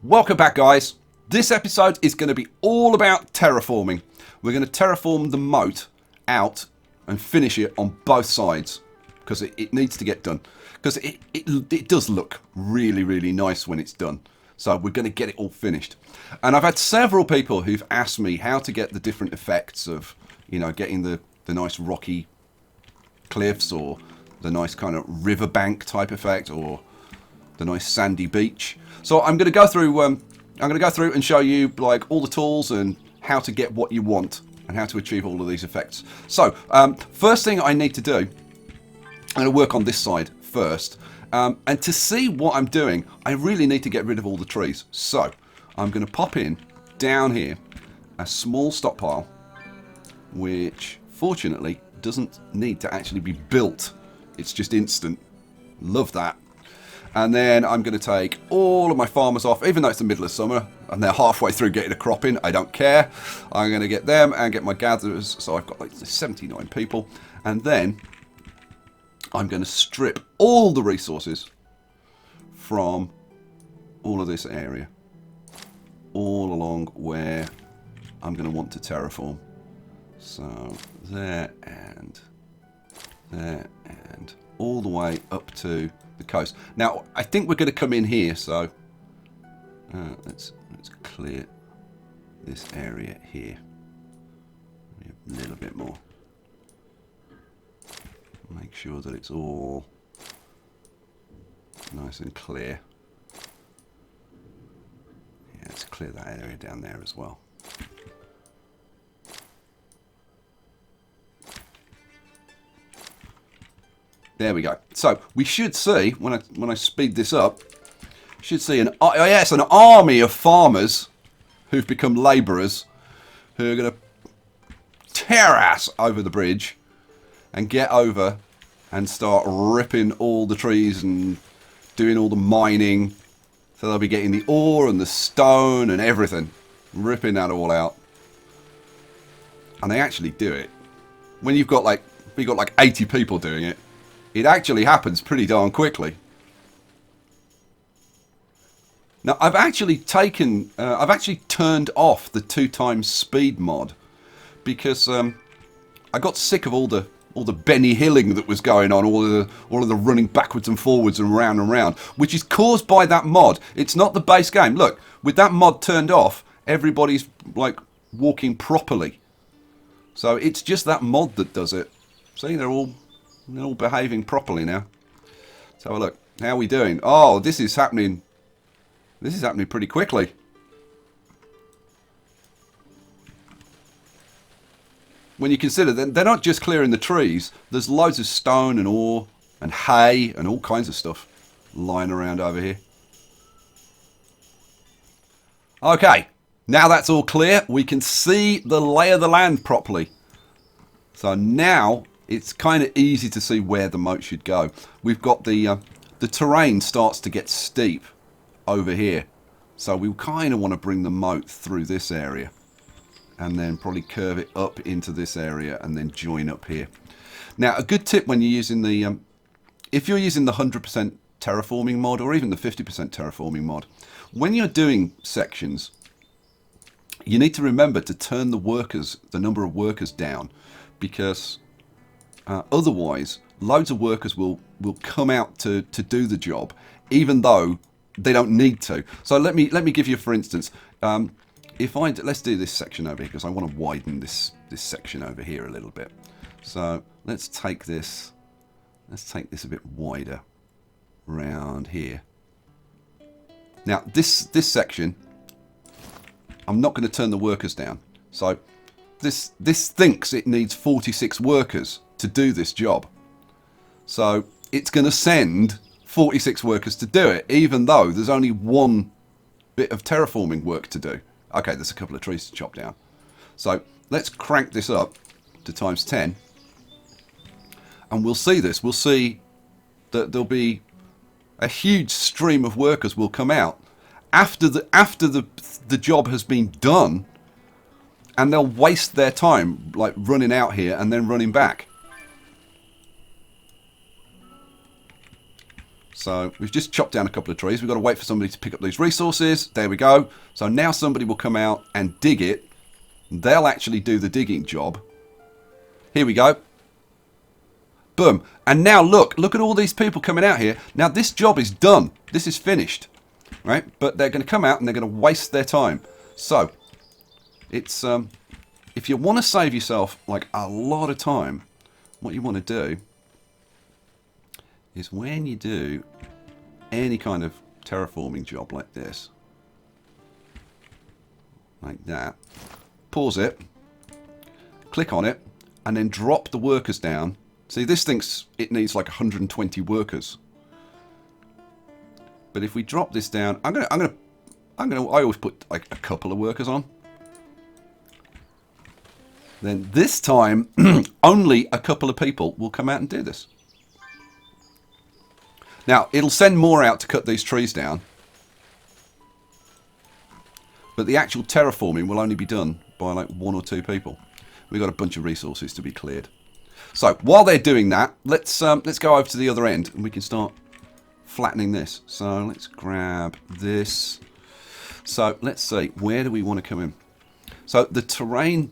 Welcome back, guys. This episode is going to be all about terraforming. We're going to terraform the moat out and finish it on both sides because it needs to get done. Because it does look really, really nice when it's done. So we're going to get it all finished. And I've had several people who've asked me how to get the different effects of, you know, getting the nice rocky cliffs or the nice kind of riverbank type effect or the nice sandy beach. So I'm going to go through. I'm going to go through and show you like all the tools and how to get what you want and how to achieve all of these effects. So first thing I need to do, I'm going to work on this side first. And to see what I'm doing, I really need to get rid of all the trees. So I'm going to pop in down here a small stockpile, which fortunately doesn't need to actually be built. It's just instant. Love that. And then I'm going to take all of my farmers off, even though it's the middle of summer and they're halfway through getting a crop in. I don't care. I'm going to get them and get my gatherers. So I've got like 79 people. And then I'm going to strip all the resources from all of this area, all along where I'm going to want to terraform. So there and all the way up to the coast. Now I think we're going to come in here, so let's clear this area here a little bit more. Make sure that it's all nice and clear. Yeah, let's clear that area down there as well. There we go. So we should see when I speed this up, should see an army of farmers who've become labourers who are going to tear ass over the bridge and get over and start ripping all the trees and doing all the mining. So they'll be getting the ore and the stone and everything, ripping that all out. And they actually do it. When you've got like 80 people doing it, it actually happens pretty darn quickly. Now I've actually turned off the 2x speed mod because I got sick of all the Benny Hilling that was going on, all of the running backwards and forwards and round, which is caused by that mod. It's not the base game. Look, with that mod turned off, everybody's like walking properly. So it's just that mod that does it. See, they're all behaving properly now. Let's have a look. How are we doing? Oh, this is happening. This is happening pretty quickly. When you consider that they're not just clearing the trees, there's loads of stone and ore and hay and all kinds of stuff lying around over here. Okay, now that's all clear, we can see the lay of the land properly. So now it's kind of easy to see where the moat should go. We've got the terrain starts to get steep over here. So we kind of want to bring the moat through this area. And then probably curve it up into this area and then join up here. Now, a good tip when you're using the, if you're using the 100% terraforming mod or even the 50% terraforming mod, when you're doing sections, you need to remember to turn the number of workers down, because otherwise loads of workers will come out to do the job, even though they don't need to. So let me give you, for instance, let's do this section over here because I want to widen this section over here a little bit. So let's take this a bit wider round here. Now this section, I'm not going to turn the workers down. So this thinks it needs 46 workers to do this job. So it's going to send 46 workers to do it, even though there's only one bit of terraforming work to do. Okay, there's a couple of trees to chop down. So let's crank this up to times 10. And we'll see this. We'll see that there'll be a huge stream of workers will come out after the job has been done, and they'll waste their time like running out here and then running back. So we've just chopped down a couple of trees. We've got to wait for somebody to pick up these resources. There we go. So now somebody will come out and dig it. They'll actually do the digging job. Here we go. Boom. And now look at all these people coming out here. Now this job is done. This is finished. Right? But they're going to come out and they're going to waste their time. So it's if you want to save yourself like a lot of time, what you want to do is when you do any kind of terraforming job like this, like that, pause it, click on it, and then drop the workers down. See, this thinks it needs like 120 workers. But if we drop this down, I always put like a couple of workers on. Then this time, only a couple of people will come out and do this. Now, it'll send more out to cut these trees down. But the actual terraforming will only be done by like 1 or 2 people. We've got a bunch of resources to be cleared. So, while they're doing that, let's go over to the other end and we can start flattening this. So, let's grab this. So, let's see. Where do we want to come in? So, the terrain...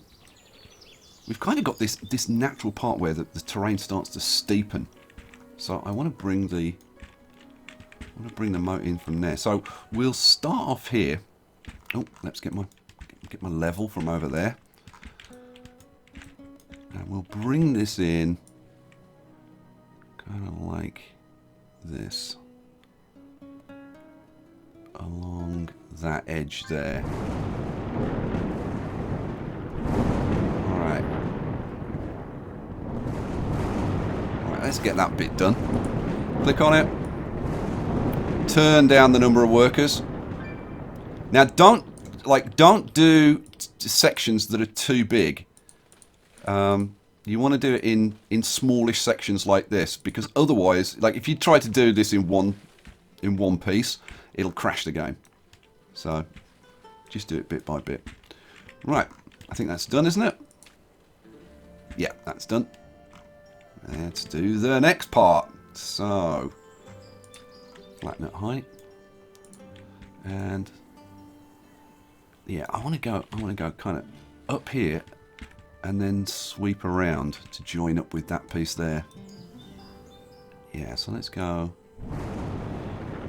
We've kind of got this natural part where the terrain starts to steepen. So, I want to bring the moat in from there. So we'll start off here. Oh, let's get my level from over there. And we'll bring this in kind of like this. Along that edge there. Alright. Alright, let's get that bit done. Click on it. Turn down the number of workers. Now don't do sections that are too big. You want to do it in smallish sections like this, because otherwise, like if you try to do this in one piece, it'll crash the game. So just do it bit by bit. Right, I think that's done, isn't it? Yeah, that's done. Let's do the next part. So flatten at height, and yeah, I want to go kind of up here and then sweep around to join up with that piece there. Yeah, so let's go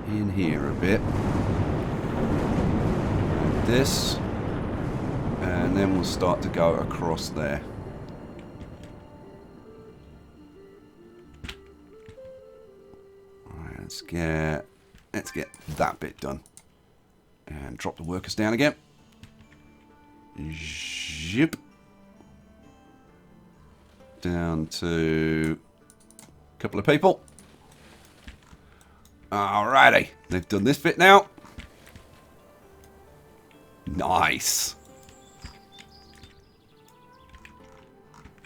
in here a bit like this, and then we'll start to go across there. Let's get that bit done. And drop the workers down again. Zip. Down to a couple of people. Alrighty. They've done this bit now. Nice.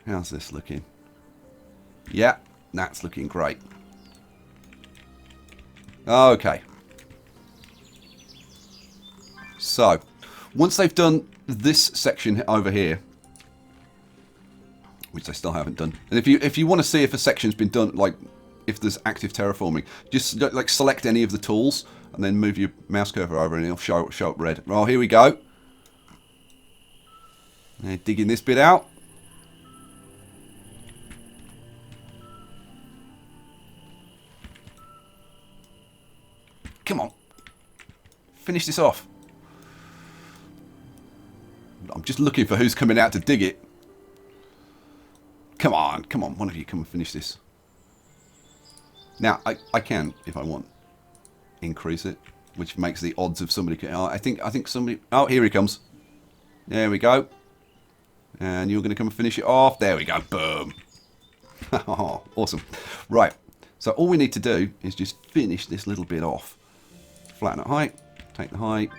How's this looking? Yeah, that's looking great. Okay. So, once they've done this section over here, which they still haven't done, and if you want to see if a section's been done, like if there's active terraforming, just like select any of the tools and then move your mouse cursor over and it'll show up red. Well, here we go. They're digging this bit out. Come on. Finish this off. I'm just looking for who's coming out to dig it. Come on, one of you come and finish this. Now, I can, if I want, increase it, which makes the odds of somebody... I think somebody... Oh, here he comes. There we go. And you're going to come and finish it off. There we go. Boom. Oh, awesome. Right. So all we need to do is just finish this little bit off. Flatten at height. Take the height.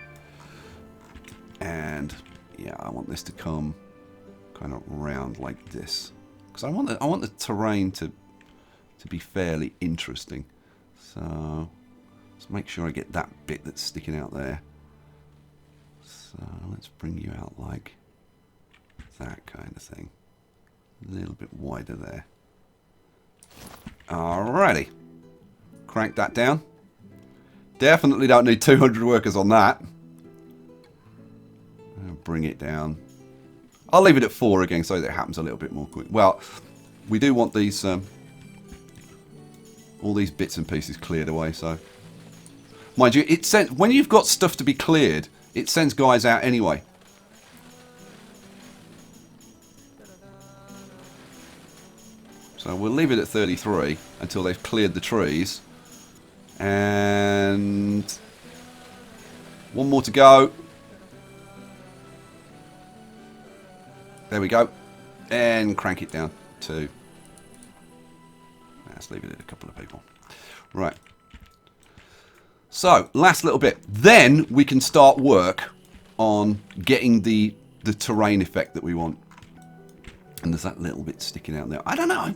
And, yeah, I want this to come kind of round like this. Because I want the terrain to be fairly interesting. So let's make sure I get that bit that's sticking out there. So let's bring you out like that kind of thing. A little bit wider there. Alrighty. Crank that down. Definitely don't need 200 workers on that. I'll bring it down. I'll leave it at 4 again so that it happens a little bit more quick. Well, we do want these all these bits and pieces cleared away. So, mind you, it sends when you've got stuff to be cleared, it sends guys out anyway. So we'll leave it at 33 until they've cleared the trees. And one more to go. There we go. And crank it down to... Let's leave it at a couple of people. Right. So, last little bit. Then we can start work on getting the terrain effect that we want. And there's that little bit sticking out there. I don't know. I'm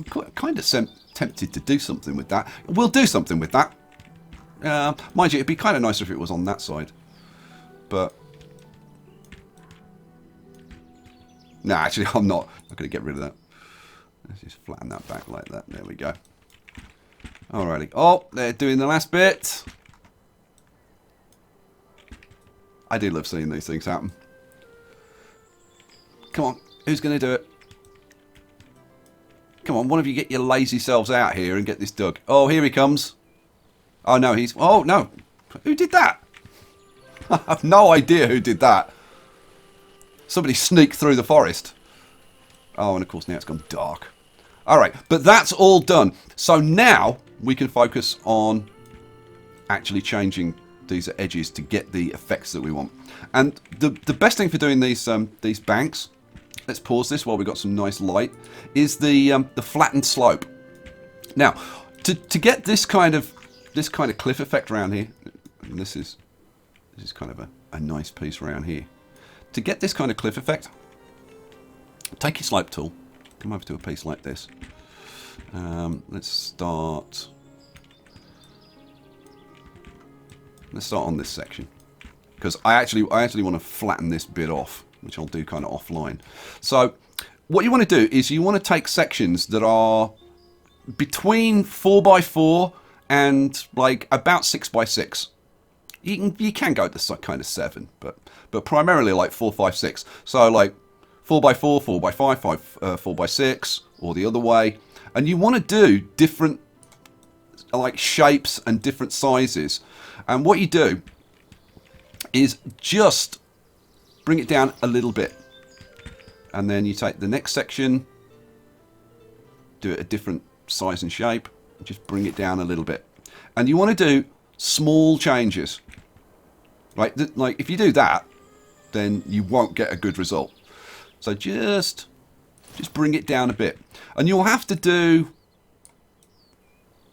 kind of tempted to do something with that. We'll do something with that. Mind you, it'd be kind of nicer if it was on that side. But... No, actually, I'm not going to get rid of that. Let's just flatten that back like that. There we go. Alrighty. Oh, they're doing the last bit. I do love seeing these things happen. Come on. Who's going to do it? Come on, one of you get your lazy selves out here and get this dug. Oh, here he comes. Oh, no, he's... Oh, no. Who did that? I have no idea who did that. Somebody sneaked through the forest. Oh, and of course now it's gone dark. Alright, but that's all done. So now we can focus on actually changing these edges to get the effects that we want. And the best thing for doing these banks, let's pause this while we've got some nice light, is the flattened slope. Now, to get this kind of cliff effect around here, and this is kind of a nice piece around here. To get this kind of cliff effect, take your slope tool, come over to a piece like this. Let's start on this section, because I actually want to flatten this bit off, which I'll do kind of offline. So what you want to do is you want to take sections that are between 4x4 and like about 6x6. You can go to kind of 7, but primarily like 4, 5, 6. So like 4x4, 4x5, 4x6, or the other way. And you want to do different like shapes and different sizes. And what you do is just bring it down a little bit. And then you take the next section, do it a different size and shape, just bring it down a little bit. And you want to do small changes. Right, like if you do that, then you won't get a good result. So just bring it down a bit. And you'll have to do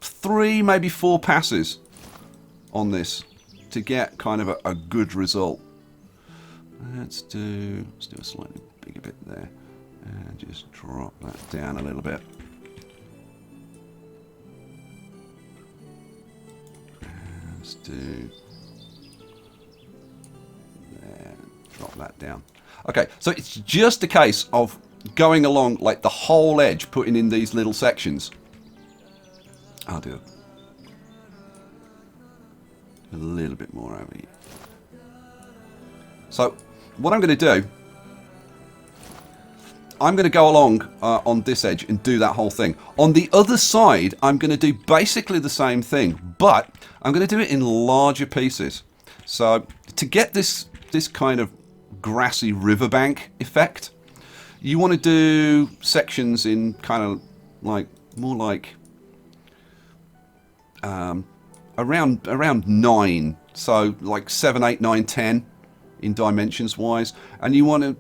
3, maybe 4 passes on this to get kind of a good result. Let's do a slightly bigger bit there. And just drop that down a little bit. Let's do... Drop that down. Okay, so it's just a case of going along like the whole edge, putting in these little sections. I'll do a little bit more over here. So what I'm going to do, I'm going to go along on this edge and do that whole thing. On the other side, I'm going to do basically the same thing, but I'm going to do it in larger pieces. So to get this kind of grassy riverbank effect, you want to do sections in kind of like more like around 9, so like 7, 8, 9, 10 in dimensions wise, and you want to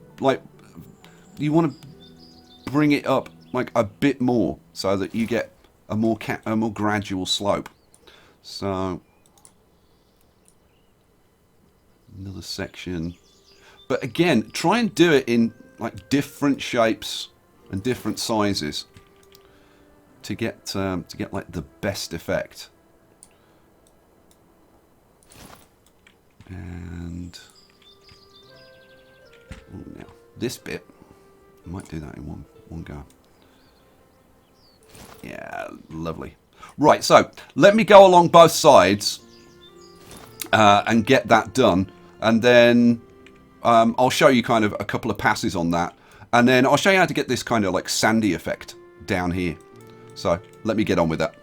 bring it up like a bit more so that you get a more gradual slope. So another section. But again, try and do it in like different shapes and different sizes to get like the best effect. And now this bit, I might do that in one go. Yeah, lovely. Right, so let me go along both sides and get that done. And then I'll show you kind of a couple of passes on that. And then I'll show you how to get this kind of like sandy effect down here. So let me get on with that.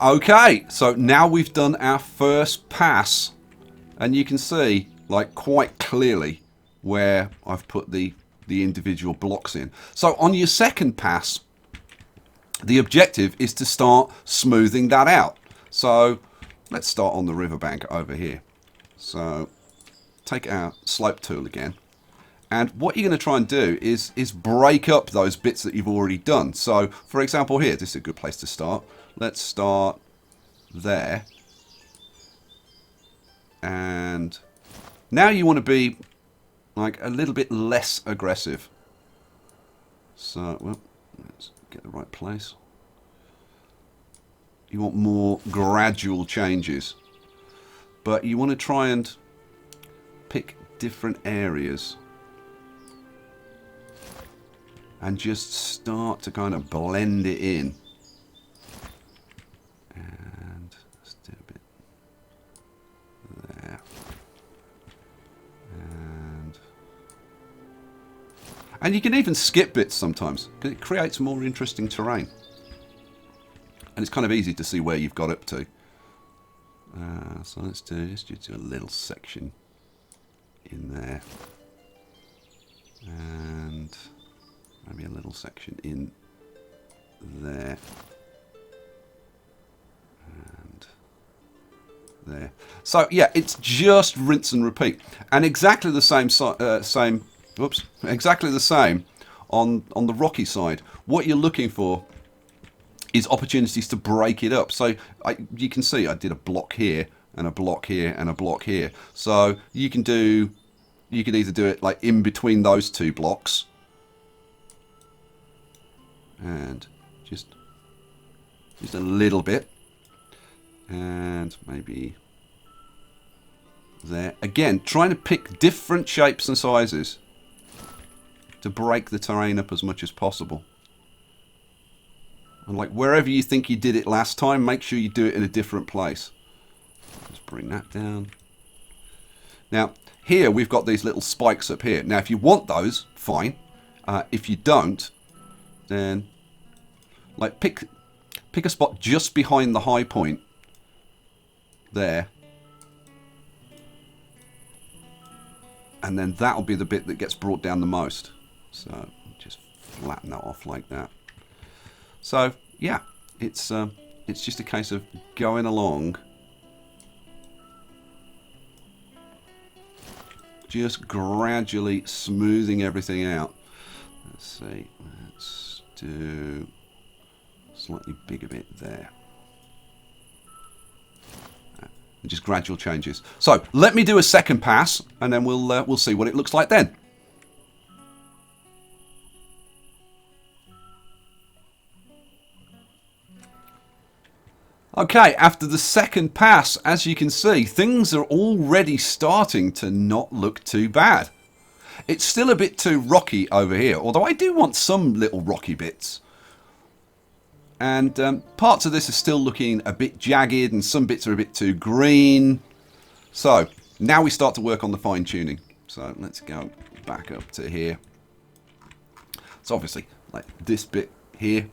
Okay, so now we've done our first pass, and you can see like quite clearly where I've put the individual blocks in. So on your second pass, the objective is to start smoothing that out. So let's start on the riverbank over here. So take our slope tool again. And what you're going to try and do is break up those bits that you've already done. So for example here, this is a good place to start. Let's start there. And now you want to be like a little bit less aggressive. So, well, let's get the right place. You want more gradual changes. But you want to try and pick different areas. And just start to kind of blend it in. And let's do a bit there. And you can even skip bits sometimes, because it creates more interesting terrain. And it's kind of easy to see where you've got up to. So let's just do a little section in there. And maybe a little section in there. And there. So yeah, it's just rinse and repeat. And exactly the same exactly the same on the rocky side. What you're looking for is opportunities to break it up. So you can see I did a block here and a block here and a block here. So you can either do it like in between those two blocks and just a little bit, and maybe there. Again, trying to pick different shapes and sizes to break the terrain up as much as possible. And like wherever you think you did it last time, make sure you do it in a different place. Just bring that down. Now, here we've got these little spikes up here. Now, if you want those, fine. If you don't, then like pick a spot just behind the high point there. And then that'll be the bit that gets brought down the most. So just flatten that off like that. So yeah, it's just a case of going along, just gradually smoothing everything out. Let's see, let's do a slightly bigger bit there. And just gradual changes. So let me do a second pass, and then we'll see what it looks like then. Okay, after the second pass, as you can see, things are already starting to not look too bad. It's still a bit too rocky over here, although I do want some little rocky bits. And parts of this are still looking a bit jagged, and some bits are a bit too green. So, now we start to work on the fine tuning. So, let's go back up to here. So obviously, like this bit here,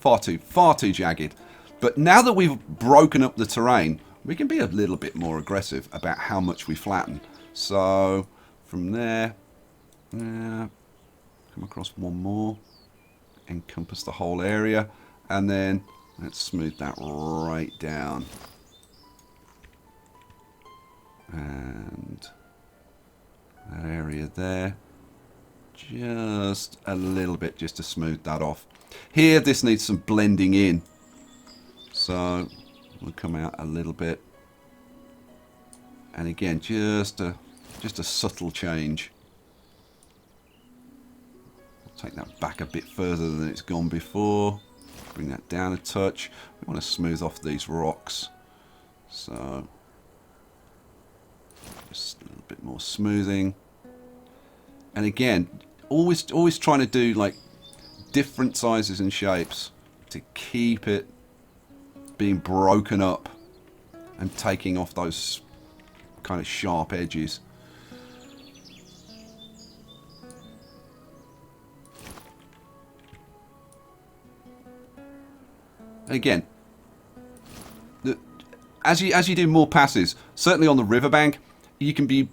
far too jagged. But now that we've broken up the terrain, we can be a little bit more aggressive about how much we flatten. So from there, come across one more, encompass the whole area, and then let's smooth that right down. And that area there, just a little bit just to smooth that off. Here, this needs some blending in. So we'll come out a little bit, and again, just a subtle change. I'll take that back a bit further than it's gone before. Bring that down a touch. We want to smooth off these rocks, so just a little bit more smoothing. And again, always trying to do like different sizes and shapes to keep it being broken up and taking off those kind of sharp edges. Again, as you do more passes, certainly on the riverbank, you can be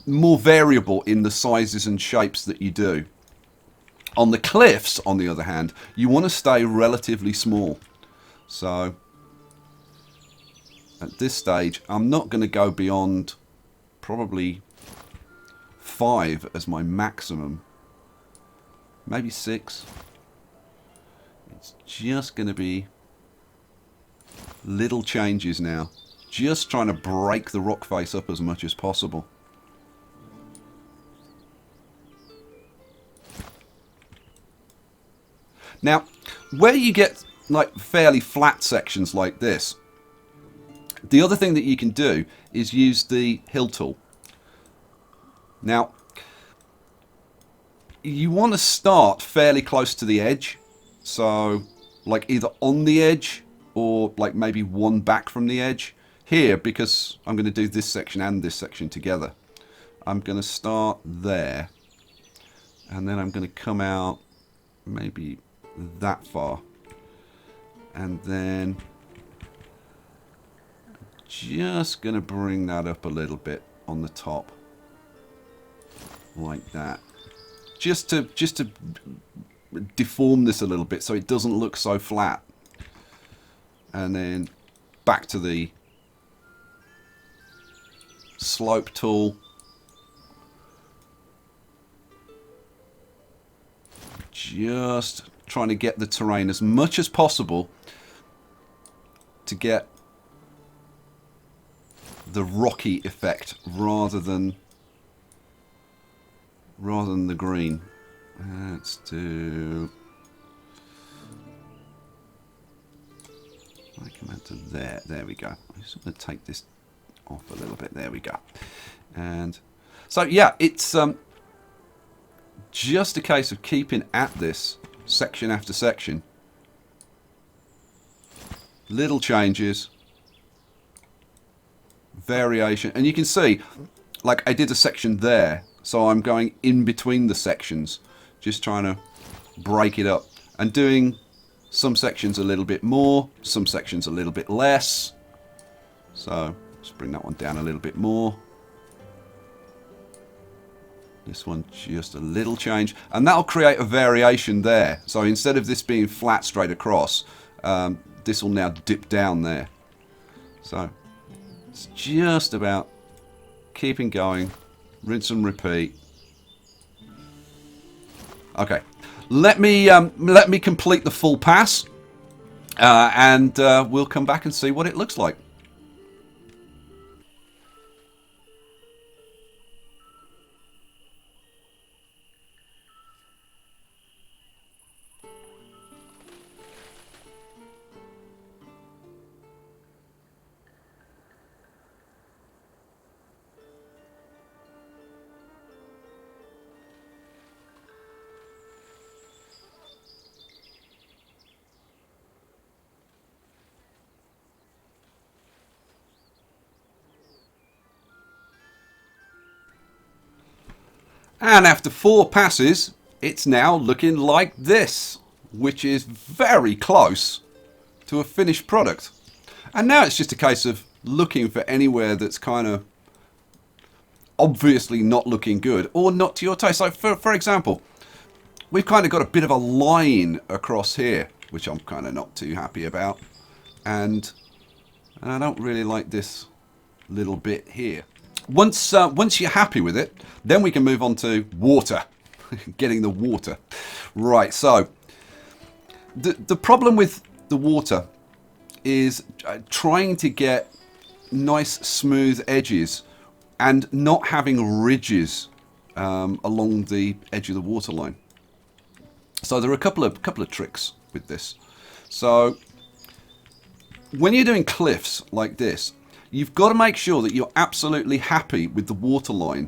more variable in the sizes and shapes that you do. On the cliffs, on the other hand, you want to stay relatively small. So at this stage, I'm not going to go beyond probably 5 as my maximum. Maybe 6. It's just going to be little changes now. Just trying to break the rock face up as much as possible. Now, where you get like fairly flat sections like this, the other thing that you can do is use the hill tool. Now, you want to start fairly close to the edge. So, like either on the edge or like maybe one back from the edge. Here, because I'm going to do this section and this section together, I'm going to start there. And then I'm going to come out maybe that far. And then just going to bring that up a little bit on the top. Like that. Just to deform this a little bit so it doesn't look so flat. And then back to the slope tool. Just trying to get the terrain as much as possible to get the rocky effect rather than the green. Let's do my command to there. There we go. I'm just going to take this off a little bit. There we go. And so yeah, it's just a case of keeping at this section after section. Little changes, variation, and you can see, like I did a section there, so I'm going in between the sections, just trying to break it up and doing some sections a little bit more, some sections a little bit less. So let's bring that one down a little bit more. This one just a little change, and that'll create a variation there. So instead of this being flat straight across, this will now dip down there. So it's just about keeping going, rinse and repeat. Okay, let me complete the full pass, and we'll come back and see what it looks like. And after 4 passes, it's now looking like this, which is very close to a finished product. And now it's just a case of looking for anywhere that's kind of obviously not looking good or not to your taste. So for example, we've kind of got a bit of a line across here, which I'm kind of not too happy about. And I don't really like this little bit here. Once you're happy with it, then we can move on to water, getting the water. Right, so the problem with the water is trying to get nice smooth edges and not having ridges along the edge of the water line. So there are a couple of tricks with this. So when you're doing cliffs like this, you've got to make sure that you're absolutely happy with the water line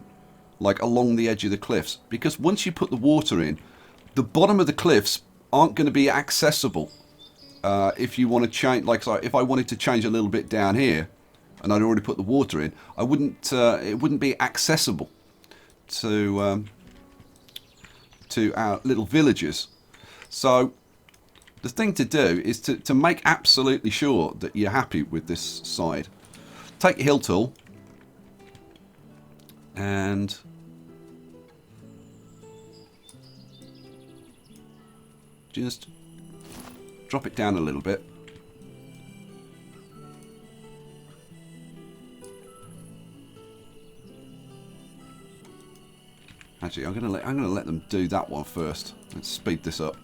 like along the edge of the cliffs, because once you put the water in, the bottom of the cliffs aren't going to be accessible. If you want to change, like so if I wanted to change a little bit down here, and I'd already put the water in, I wouldn't. It wouldn't be accessible to our little villages. So the thing to do is to make absolutely sure that you're happy with this side. Take your hill tool and just drop it down a little bit. Actually, I'm gonna let them do that one first. Let's speed this up.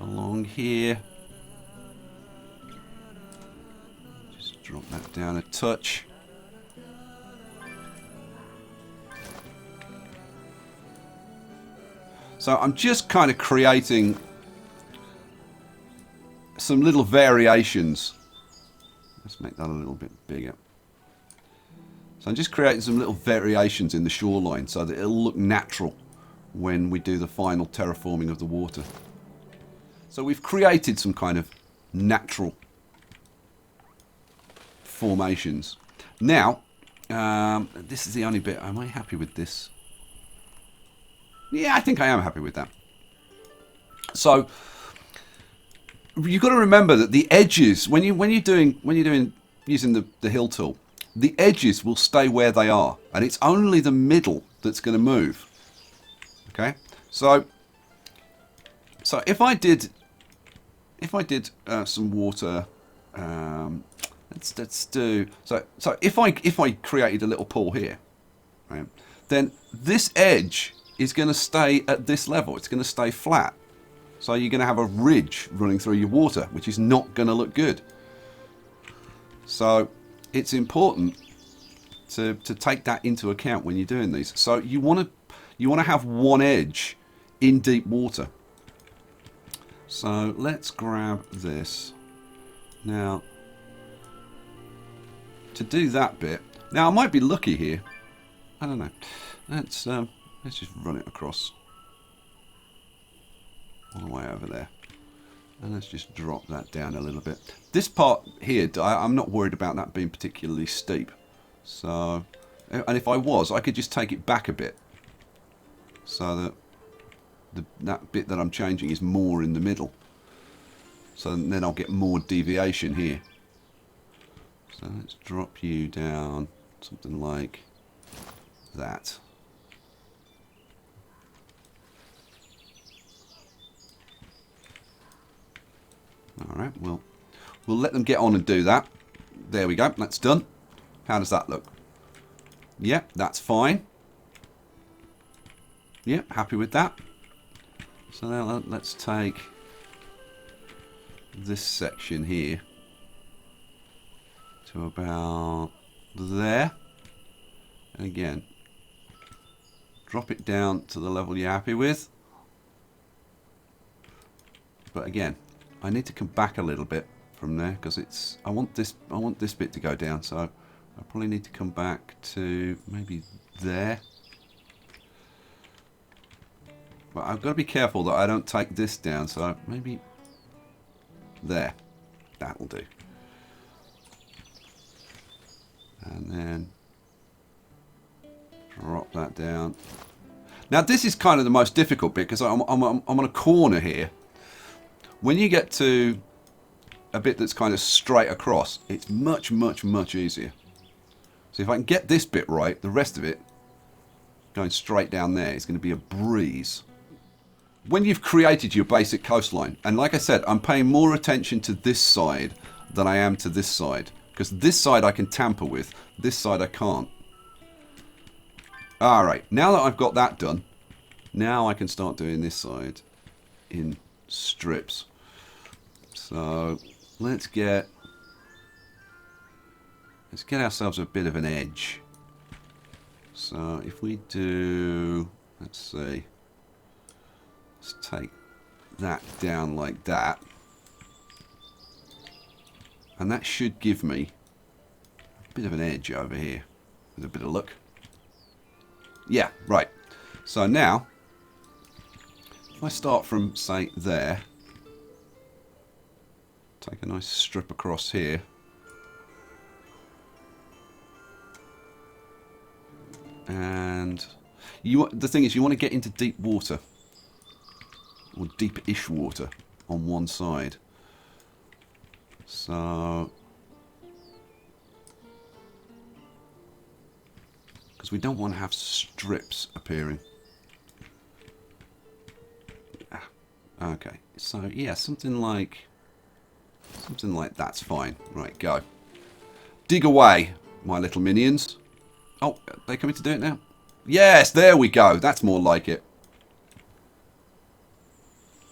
Along here, just drop that down a touch. So I'm just kind of creating some little variations. Let's make that a little bit bigger. So I'm just creating some little variations in the shoreline so that it'll look natural when we do the final terraforming of the water. So we've created some kind of natural formations. Now, this is the only bit. Am I happy with this? Yeah, I think I am happy with that. So you've got to remember that the edges, when you're doing using the hill tool, the edges will stay where they are, and it's only the middle that's going to move. Okay, so if I did some water, let's do so if I created a little pool here, right, then this edge is going to stay at this level. It's going to stay flat. So you're going to have a ridge running through your water, which is not going to look good. So it's important to take that into account when you're doing these. So you want to have one edge in deep water. So let's grab this. Now, to do that bit, now I might be lucky here. I don't know. Let's just run it across all the way over there. And let's just drop that down a little bit. This part here, I'm not worried about that being particularly steep. So, and if I was, I could just take it back a bit. So that that bit that I'm changing is more in the middle. So then I'll get more deviation here. So let's drop you down something like that. Alright, we'll let them get on and do that. There we go, that's done. How does that look? Yep, that's fine. Yep, happy with that. So now let's take this section here to about there. And again, drop it down to the level you're happy with. But again, I need to come back a little bit from there because I want this bit to go down, so I probably need to come back to maybe there. But I've got to be careful that I don't take this down, so maybe there. That'll do. And then drop that down. Now this is kind of the most difficult bit because I'm on a corner here. When you get to a bit that's kind of straight across, it's much, much, much easier. So if I can get this bit right, the rest of it going straight down there is going to be a breeze. When you've created your basic coastline, and like I said, I'm paying more attention to this side than I am to this side, because this side I can tamper with, this side I can't. Alright, now that I've got that done, now I can start doing this side in strips. So let's get ourselves a bit of an edge. So if we do, let's see, let's take that down like that, and that should give me a bit of an edge over here with a bit of luck. Yeah, right. So now, if I start from, say, there, take a nice strip across here. And the thing is, you want to get into deep water, or deep-ish water, on one side. So, because we don't want to have strips appearing. Okay, so yeah, something like that's fine. Right, go. Dig away, my little minions. Oh, they coming to do it now? Yes, there we go. That's more like it.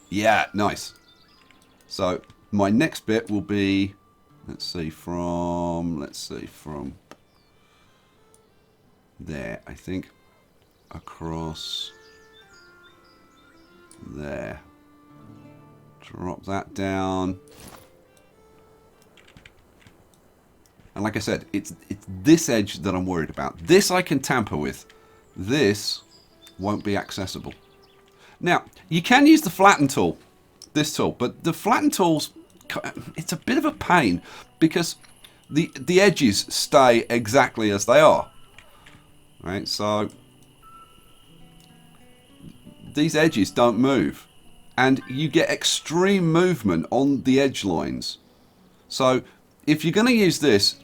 Yeah, nice. So my next bit will be, let's see from there, I think, across there. Drop that down. And like I said, it's this edge that I'm worried about. This I can tamper with. This won't be accessible. Now, you can use the flatten tool, this tool, but the flatten tool's, it's a bit of a pain because the edges stay exactly as they are. Right, so these edges don't move. And you get extreme movement on the edge lines. So if you're going to use this,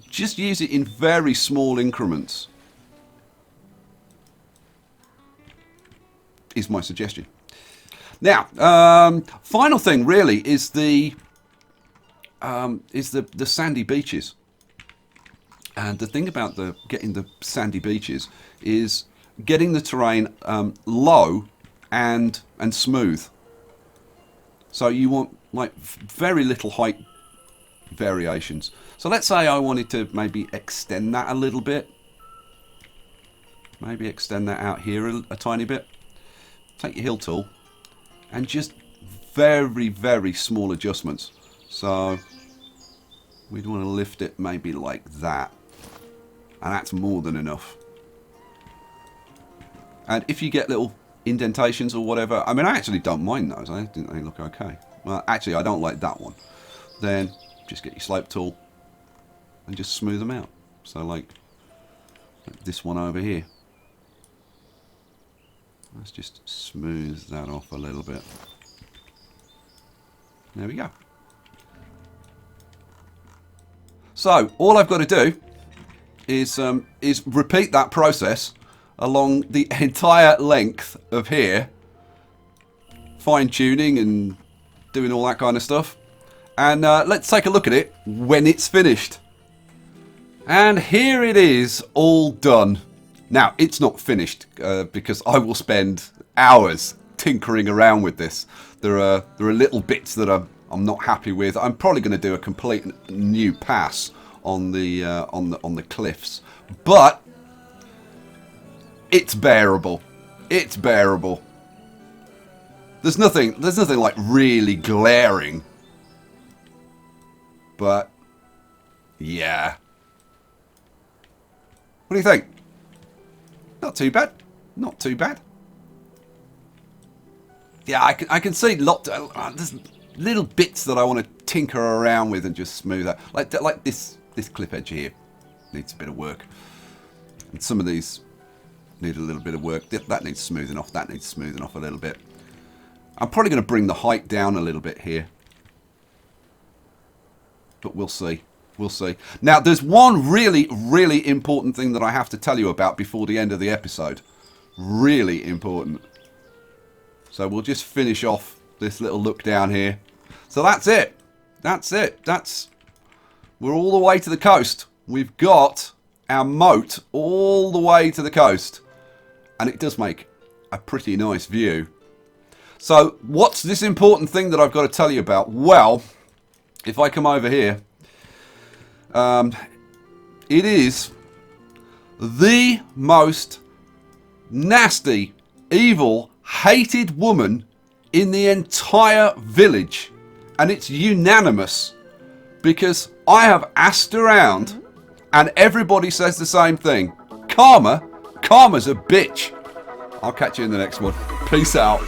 just use it in very small increments. Is my suggestion. Now, final thing really is the sandy beaches. And the thing about getting the sandy beaches is getting the terrain low and smooth. So you want like very little height variations. So let's say I wanted to maybe extend that a little bit. Maybe extend that out here a tiny bit. Take your hill tool and just very, very small adjustments. So we'd want to lift it maybe like that. And that's more than enough. And if you get little indentations or whatever, I mean, I actually don't mind those. I think they look okay. Well, actually, I don't like that one. Then just get your slope tool and just smooth them out. So like this one over here. Let's just smooth that off a little bit. There we go. So all I've got to do is repeat that process along the entire length of here, fine-tuning and doing all that kind of stuff. And let's take a look at it when it's finished. And here it is, all done. Now, it's not finished because I will spend hours tinkering around with this. There are little bits that I'm not happy with. I'm probably going to do a complete new pass on the cliffs, but it's bearable. It's bearable. There's nothing like really glaring. But yeah. What do you think? Not too bad. Not too bad. Yeah, I can see there's little bits that I want to tinker around with and just smooth out. Like this clip edge here needs a bit of work. And some of these need a little bit of work. That needs smoothing off. That needs smoothing off a little bit. I'm probably going to bring the height down a little bit here. But we'll see. We'll see. Now, there's one really, really important thing that I have to tell you about before the end of the episode. Really important. So we'll just finish off this little look down here. So that's it. That's it. We're all the way to the coast. We've got our moat all the way to the coast. And it does make a pretty nice view. So what's this important thing that I've got to tell you about? Well, if I come over here, it is the most nasty, evil, hated woman in the entire village. And it's unanimous because I have asked around and everybody says the same thing. Karma Karma's a bitch. I'll catch you in the next one. Peace out.